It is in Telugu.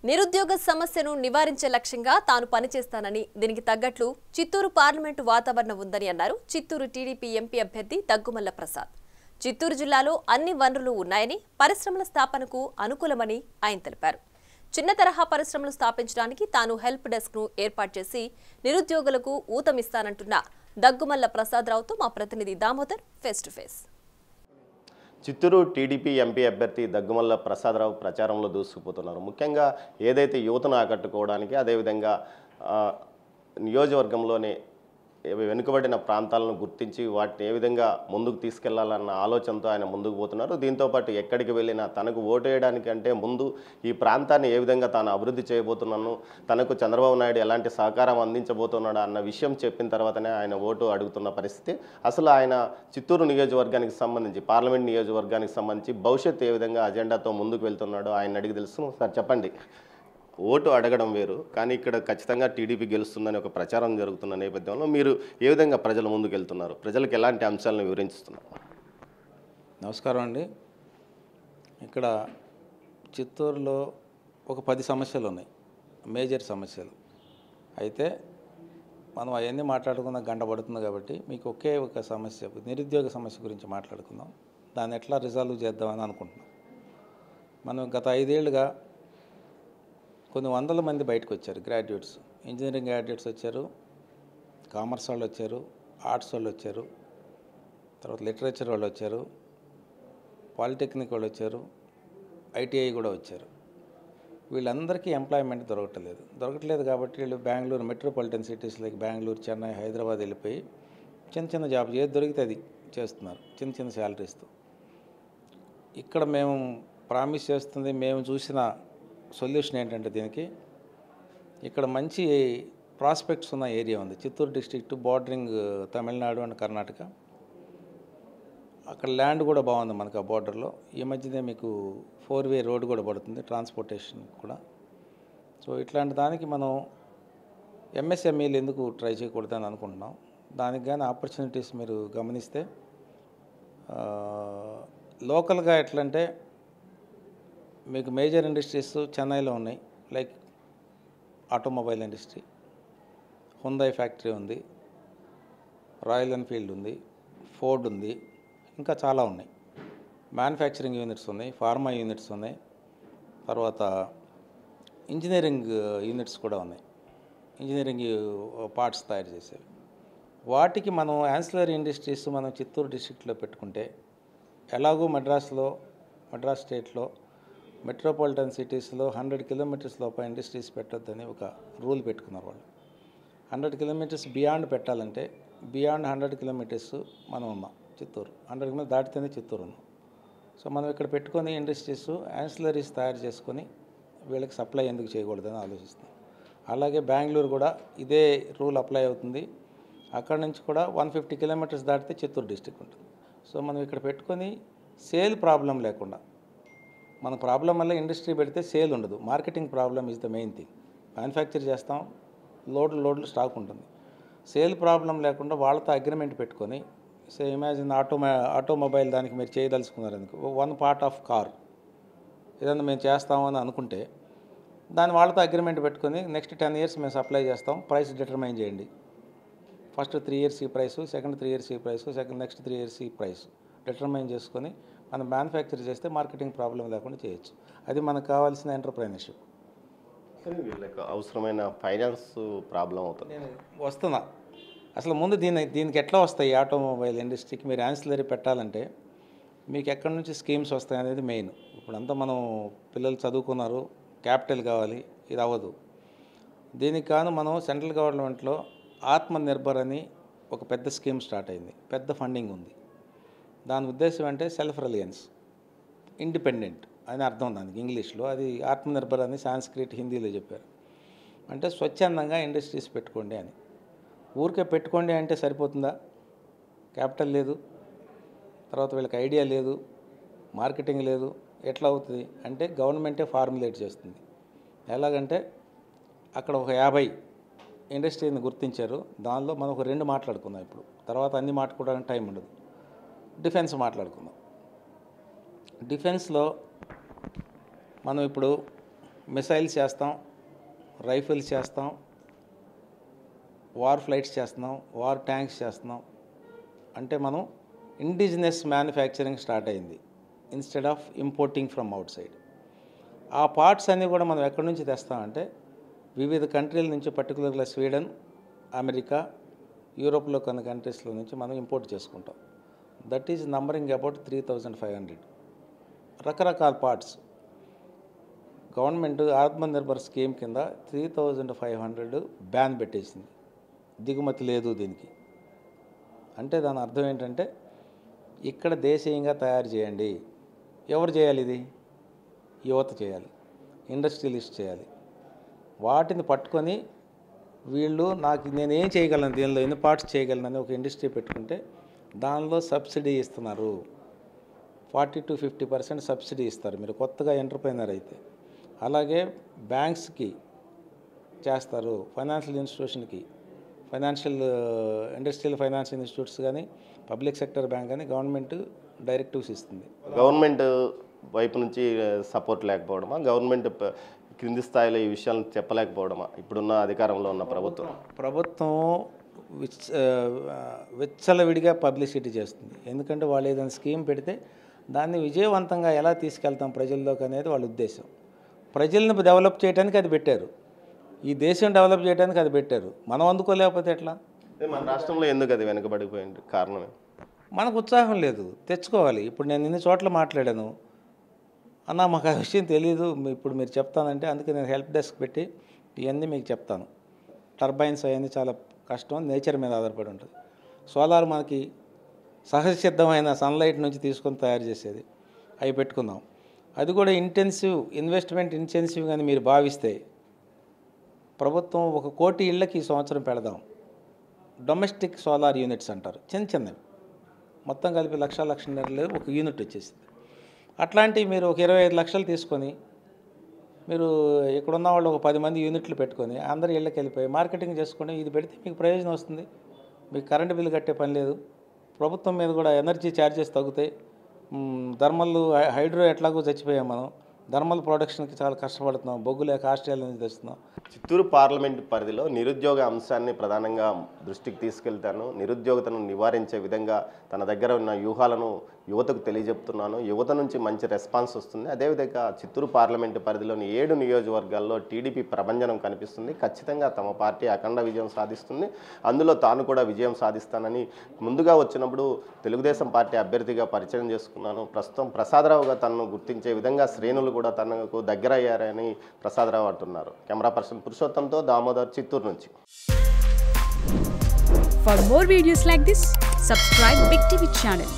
నిరుద్యోగ సమస్యను నివారించే లక్ష్యంగా తాను పనిచేస్తానని దీనికి తగ్గట్లు చిత్తూరు పార్లమెంటు వాతావరణం ఉందని అన్నారు చిత్తూరు టీడీపీ ఎంపీ అభ్యర్థి దగ్గుమల్ల ప్రసాద్. చిత్తూరు జిల్లాలో అన్ని వనరులు ఉన్నాయని పరిశ్రమల స్థాపనకు అనుకూలమని ఆయన తెలిపారు. చిన్న తరహా పరిశ్రమలు స్థాపించడానికి తాను హెల్ప్ డెస్క్ ను ఏర్పాటు చేసి నిరుద్యోగులకు ఊతమిస్తానంటున్న దగ్గుమల్ల ప్రసాదరావుతో మా ప్రతినిధి Damodar face to face. Chittoor TDP MP అభ్యర్థి దగ్గుమల్ల ప్రసాదరావు ప్రచారంలో దూసుకుపోతున్నారు. ముఖ్యంగా ఏదైతే యువతను ఆకట్టుకోవడానికి అదేవిధంగా నియోజకవర్గంలోనే వెనుకబడిన ప్రాంతాలను గుర్తించి వాటిని ఏ విధంగా ముందుకు తీసుకెళ్లాలన్న ఆలోచనతో ఆయన ముందుకు పోతున్నారు. దీంతోపాటు ఎక్కడికి వెళ్ళినా తనకు ఓటు వేయడానికంటే ముందు ఈ ప్రాంతాన్ని ఏ విధంగా తాను అభివృద్ధి చేయబోతున్నాను, తనకు చంద్రబాబు నాయుడు ఎలాంటి సహకారం అందించబోతున్నాడు అన్న విషయం చెప్పిన తర్వాతనే ఆయన ఓటు అడుగుతున్న పరిస్థితి. అసలు ఆయన చిత్తూరు నియోజకవర్గానికి సంబంధించి పార్లమెంట్ నియోజకవర్గానికి సంబంధించి భవిష్యత్తు ఏ విధంగా అజెండాతో ముందుకు వెళ్తున్నాడో ఆయన అడిగి తెలుసు. సార్ చెప్పండి, ఓటు అడగడం వేరు, కానీ ఇక్కడ ఖచ్చితంగా టీడీపీ గెలుస్తుందని ఒక ప్రచారం జరుగుతున్న నేపథ్యంలో మీరు ఏ విధంగా ప్రజల ముందుకు వెళ్తున్నారు, ప్రజలకు ఎలాంటి అంశాలను వివరిస్తున్నారు? నమస్కారం అండి. ఇక్కడ చిత్తూరులో ఒక 10 సమస్యలు ఉన్నాయి, మేజర్ సమస్యలు. అయితే మనం అవన్నీ మాట్లాడుకున్న గంట పడుతుంది కాబట్టి మీకు ఒకే ఒక సమస్య, నిరుద్యోగ సమస్య గురించి మాట్లాడుకుందాం. దాన్ని ఎట్లా రిజాల్వ్ చేద్దామని అనుకుంటున్నాం. మనం గత 5 ఏళ్ళుగా కొన్ని వందల మంది బయటకు వచ్చారు, గ్రాడ్యుయేట్స్, ఇంజనీరింగ్ గ్రాడ్యుయేట్స్ వచ్చారు, కామర్స్ వాళ్ళు వచ్చారు, ఆర్ట్స్ వాళ్ళు వచ్చారు, తర్వాత లిటరేచర్ వాళ్ళు వచ్చారు, పాలిటెక్నిక్ వాళ్ళు వచ్చారు, ఐటీఐ కూడా వచ్చారు. వీళ్ళందరికీ ఎంప్లాయ్మెంట్ దొరకట్లేదు కాబట్టి వీళ్ళు Bengaluru metropolitan cities like Bengaluru, Chennai, Hyderabad వెళ్ళిపోయి చిన్న జాబ్ ఏది దొరికితే అది చేస్తున్నారు, చిన్న శాలరీస్తో. ఇక్కడ మేము ప్రామిస్ చేస్తుంది, మేము చూసిన సొల్యూషన్ ఏంటంటే దీనికి ఇక్కడ మంచి ప్రాస్పెక్ట్స్ ఉన్న ఏరియా ఉంది. Chittoor district bordering Tamil Nadu and Karnataka. అక్కడ ల్యాండ్ కూడా బాగుంది మనకు ఆ బార్డర్లో. ఈ మధ్యనే మీకు 4-వే రోడ్ కూడా పడుతుంది, ట్రాన్స్పోర్టేషన్ కూడా. సో ఇట్లాంటి దానికి మనం ఎంఎస్ఎంఈలు ఎందుకు ట్రై చేయకూడదని అనుకుంటున్నాం. దానికి కానీ ఆపర్చునిటీస్ మీరు గమనిస్తే లోకల్గా ఎట్లంటే మీకు మేజర్ ఇండస్ట్రీస్ చెన్నైలో ఉన్నాయి, లైక్ ఆటోమొబైల్ ఇండస్ట్రీ, హుందాయ్ ఫ్యాక్టరీ ఉంది, రాయల్ ఎన్ఫీల్డ్ ఉంది, ఫోర్డ్ ఉంది, ఇంకా చాలా ఉన్నాయి. మ్యానుఫ్యాక్చరింగ్ యూనిట్స్ ఉన్నాయి, ఫార్మా యూనిట్స్ ఉన్నాయి, తర్వాత ఇంజనీరింగ్ యూనిట్స్ కూడా ఉన్నాయి, ఇంజనీరింగ్ పార్ట్స్ తయారు చేసేవి. వాటికి మనం యాన్సిలరీ ఇండస్ట్రీస్ మనం చిత్తూరు డిస్ట్రిక్ట్లో పెట్టుకుంటే ఎలాగూ మద్రాస్ స్టేట్లో మెట్రోపాలిటన్ సిటీస్లో 100 కిలోమీటర్స్ లోపల ఇండస్ట్రీస్ పెట్టొద్దని ఒక రూల్ పెట్టుకున్నారు వాళ్ళు. 100 కిలోమీటర్స్ బియాండ్ పెట్టాలంటే బియాండ్ 100 కిలోమీటర్స్ మనం ఉన్నాం చిత్తూరు, 100 కిలోమీటర్స్ దాటితేనే చిత్తూరు ఉన్నాం. సో మనం ఇక్కడ పెట్టుకొని ఇండస్ట్రీస్ యాన్సిలరీస్ తయారు చేసుకొని వీళ్ళకి సప్లై ఎందుకు చేయకూడదని ఆలోచిస్తున్నాం. అలాగే బెంగళూరు కూడా ఇదే రూల్ అప్లై అవుతుంది. అక్కడ నుంచి కూడా 150 కిలోమీటర్స్ దాటితే చిత్తూరు డిస్ట్రిక్ట్ ఉంటుంది. సో మనం ఇక్కడ పెట్టుకొని సేల్ ప్రాబ్లం లేకుండా, మన ప్రాబ్లం వల్ల ఇండస్ట్రీ పెడితే సేల్ ఉండదు, marketing problem is the main thing. Manufacture చేస్తాం, లోడ్లు స్టాక్ ఉంటుంది, సేల్ ప్రాబ్లం లేకుండా వాళ్ళతో అగ్రిమెంట్ పెట్టుకొని, సో ఇమాజిన్ ఆటోమొబైల్ దానికి మీరు చేయదలుచుకున్నారు ఎందుకు, 1 పార్ట్ ఆఫ్ కార్ ఏదన్నా మేము చేస్తామని అనుకుంటే దాన్ని వాళ్ళతో అగ్రిమెంట్ పెట్టుకొని నెక్స్ట్ 10 ఇయర్స్ మేము సప్లై చేస్తాం, ప్రైస్ డిటర్మైన్ చేయండి. ఫస్ట్ 3 ఇయర్స్ ఈ ప్రైసు, సెకండ్ 3 ఇయర్స్ ఈ ప్రైసు, నెక్స్ట్ 3 ఇయర్స్ ఈ ప్రైస్ డిటర్మైన్ చేసుకొని మనం మ్యానుఫ్యాక్చర్ చేస్తే మార్కెటింగ్ ప్రాబ్లం లేకుండా చేయొచ్చు. అది మనకు కావాల్సిన ఎంటర్ప్రైనర్షిప్. వీళ్ళకి అవసరమైన ఫైనాన్స్ ప్రాబ్లం అవుతుంది. నేను వస్తున్నా అసలు ముందు దీనికి ఎట్లా వస్తాయి ఆటోమొబైల్ ఇండస్ట్రీకి మీరు యాన్సిలరీ పెట్టాలంటే మీకు ఎక్కడి నుంచి స్కీమ్స్ వస్తాయి అనేది మెయిన్. ఇప్పుడంతా మనం పిల్లలు చదువుకున్నారు, క్యాపిటల్ కావాలి, ఇది అవ్వదు. దీనికి కాను మనం సెంట్రల్ గవర్నమెంట్లో ఆత్మనిర్భర్ అని ఒక పెద్ద స్కీమ్ స్టార్ట్ అయింది, పెద్ద ఫండింగ్ ఉంది. దాని ఉద్దేశం అంటే సెల్ఫ్ రిలయన్స్, ఇండిపెండెంట్ అని అర్థం దానికి ఇంగ్లీష్లో. అది ఆత్మనిర్భర్ అని సాంస్క్రిట్, హిందీలో చెప్పారు. అంటే స్వచ్ఛందంగా ఇండస్ట్రీస్ పెట్టుకోండి అని. ఊరికే పెట్టుకోండి అంటే సరిపోతుందా? క్యాపిటల్ లేదు, తర్వాత వీళ్ళకి ఐడియా లేదు, మార్కెటింగ్ లేదు, ఎట్లా అవుతుంది అంటే గవర్నమెంటే ఫార్ములేట్ చేస్తుంది. ఎలాగంటే అక్కడ ఒక 50 ఇండస్ట్రీని గుర్తించారు. దానిలో మనం ఒక 2 మాట్లాడుకుందాం ఇప్పుడు, తర్వాత అన్ని మాట్లాడుకోవడానికి టైం ఉండదు. డిఫెన్స్ మాట్లాడుకుందాం. డిఫెన్స్లో మనం ఇప్పుడు మిసైల్స్ చేస్తాం, రైఫిల్స్ చేస్తాం, వార్ ఫ్లైట్స్ చేస్తున్నాం, వార్ ట్యాంక్స్ చేస్తున్నాం. అంటే మనం ఇండిజినస్ మ్యానుఫ్యాక్చరింగ్ స్టార్ట్ అయింది instead of importing from out side. ఆ పార్ట్స్ అన్నీ కూడా మనం ఎక్కడి నుంచి తెస్తామంటే వివిధ కంట్రీల నుంచి, పర్టికులర్గా స్వీడన్, అమెరికా, యూరోప్లో కొన్ని కంట్రీస్లో నుంచి మనం ఇంపోర్ట్ చేసుకుంటాం. దట్ ఈజ్ నంబరింగ్ అబౌట్ 3500 రకరకాల పార్ట్స్. గవర్నమెంట్ ఆత్మనిర్భర్ స్కీమ్ కింద 3500 బ్యాన్ పెట్టేసింది, దిగుమతి లేదు దీనికి. అంటే దాని అర్థం ఏంటంటే ఇక్కడ దేశీయంగా తయారు చేయండి. ఎవరు చేయాలి? ఇది యువత చేయాలి, ఇండస్ట్రియలిస్ట్ చేయాలి. వాటిని పట్టుకొని వీళ్ళు నేనేం చేయగలను, దీనిలో ఎన్ని పార్ట్స్ చేయగలనని ఒక ఇండస్ట్రీ పెట్టుకుంటే దానిలో సబ్సిడీ ఇస్తున్నారు. 40 to 50% సబ్సిడీ ఇస్తారు మీరు కొత్తగా ఎంటర్ప్రైనర్ అయితే. అలాగే బ్యాంక్స్కి చేస్తారు, ఫైనాన్షియల్ ఇన్స్టిట్యూషన్కి, ఇండస్ట్రియల్ ఫైనాన్స్ ఇన్స్టిట్యూట్స్ కానీ, పబ్లిక్ సెక్టర్ బ్యాంక్ కానీ గవర్నమెంట్ డైరెక్టివ్స్ ఇస్తుంది. గవర్నమెంట్ వైపు నుంచి సపోర్ట్ లేకపోవడమా, గవర్నమెంట్ క్రింది స్థాయిలో ఈ విషయాలను చెప్పలేకపోవడమా ఇప్పుడున్న అధికారంలో ఉన్న ప్రభుత్వం విచ్చలవిడిగా పబ్లిసిటీ చేస్తుంది. ఎందుకంటే వాళ్ళు ఏదైనా స్కీమ్ పెడితే దాన్ని విజయవంతంగా ఎలా తీసుకెళ్తాం ప్రజల్లోకి అనేది వాళ్ళ ఉద్దేశం. ప్రజల్ని డెవలప్ చేయడానికి అది పెట్టారు, ఈ దేశం డెవలప్ చేయడానికి అది పెట్టారు. మనం అందుకోలేకపోతే ఎట్లా? మన రాష్ట్రంలో ఎందుకు అది వెనుకబడిపోయింది? కారణమే మనకు ఉత్సాహం లేదు, తెచ్చుకోవాలి. ఇప్పుడు నేను ఇన్ని చోట్ల మాట్లాడాను, అన్న మాకు ఆ విషయం తెలియదు, ఇప్పుడు మీరు చెప్తానంటే అందుకే నేను హెల్ప్ డెస్క్ పెట్టి ఇవన్నీ మీకు చెప్తాను. టర్బైన్స్ అవన్నీ చాలా కష్టం, నేచర్ మీద ఆధారపడి ఉంటుంది. సోలార్ మనకి సహజ సిద్ధమైన సన్లైట్ నుంచి తీసుకొని తయారు చేసేది, అవి పెట్టుకుందాం. అది కూడా ఇన్వెస్ట్మెంట్ ఇంటెన్సివ్ కానీ మీరు భావిస్తే ప్రభుత్వం 1 కోటి ఇళ్ళకి ఈ సంవత్సరం పెడదాం. డొమెస్టిక్ సోలార్ యూనిట్స్ అంటారు, చిన్నవి, మొత్తం కలిపి 1,00,000 ఒక యూనిట్ వచ్చేసింది. అట్లాంటివి మీరు ఒక 25 లక్షలు తీసుకొని మీరు ఇక్కడున్న వాళ్ళు ఒక 10 మంది యూనిట్లు పెట్టుకొని అందరి ఇళ్ళకి వెళ్ళిపోయి మార్కెటింగ్ చేసుకొని ఇది పెడితే మీకు ప్రయోజనం వస్తుంది. మీకు కరెంటు బిల్లు కట్టే పని లేదు, ప్రభుత్వం మీద కూడా ఎనర్జీ ఛార్జెస్ తగ్గుతాయి. హైడ్రో ఎట్లాగో చచ్చిపోయాం మనం, థర్మల్ ప్రొడక్షన్కి చాలా కష్టపడుతున్నాం, బొగ్గు లేక ఆస్ట్రేలియా నుంచి తెస్తున్నాం. చిత్తూరు పార్లమెంటు పరిధిలో నిరుద్యోగ అంశాన్ని ప్రధానంగా దృష్టికి తీసుకెళ్తాను. నిరుద్యోగతను నివారించే విధంగా తన దగ్గర ఉన్న వ్యూహాలను యువతకు తెలియజెప్తున్నాను. యువత నుంచి మంచి రెస్పాన్స్ వస్తుంది. అదేవిధంగా చిత్తూరు పార్లమెంటు పరిధిలోని 7 నియోజకవర్గాల్లో టీడీపీ ప్రభంజనం కనిపిస్తుంది. ఖచ్చితంగా తమ పార్టీ అఖండ విజయం సాధిస్తుంది, అందులో తాను కూడా విజయం సాధిస్తానని ముందుగా వచ్చినప్పుడు తెలుగుదేశం పార్టీ అభ్యర్థిగా పరిచయం చేసుకున్నాను. ప్రస్తుతం ప్రసాదరావుగా తనను గుర్తించే విధంగా శ్రేణులు కూడా తనకు దగ్గర అయ్యారని ప్రసాదరావు అంటున్నారు. కెమెరా పర్సన్ పురుషోత్తంతో దామోదర్, చిత్తూరు నుంచి. For more videos like this, subscribe Big TV channel.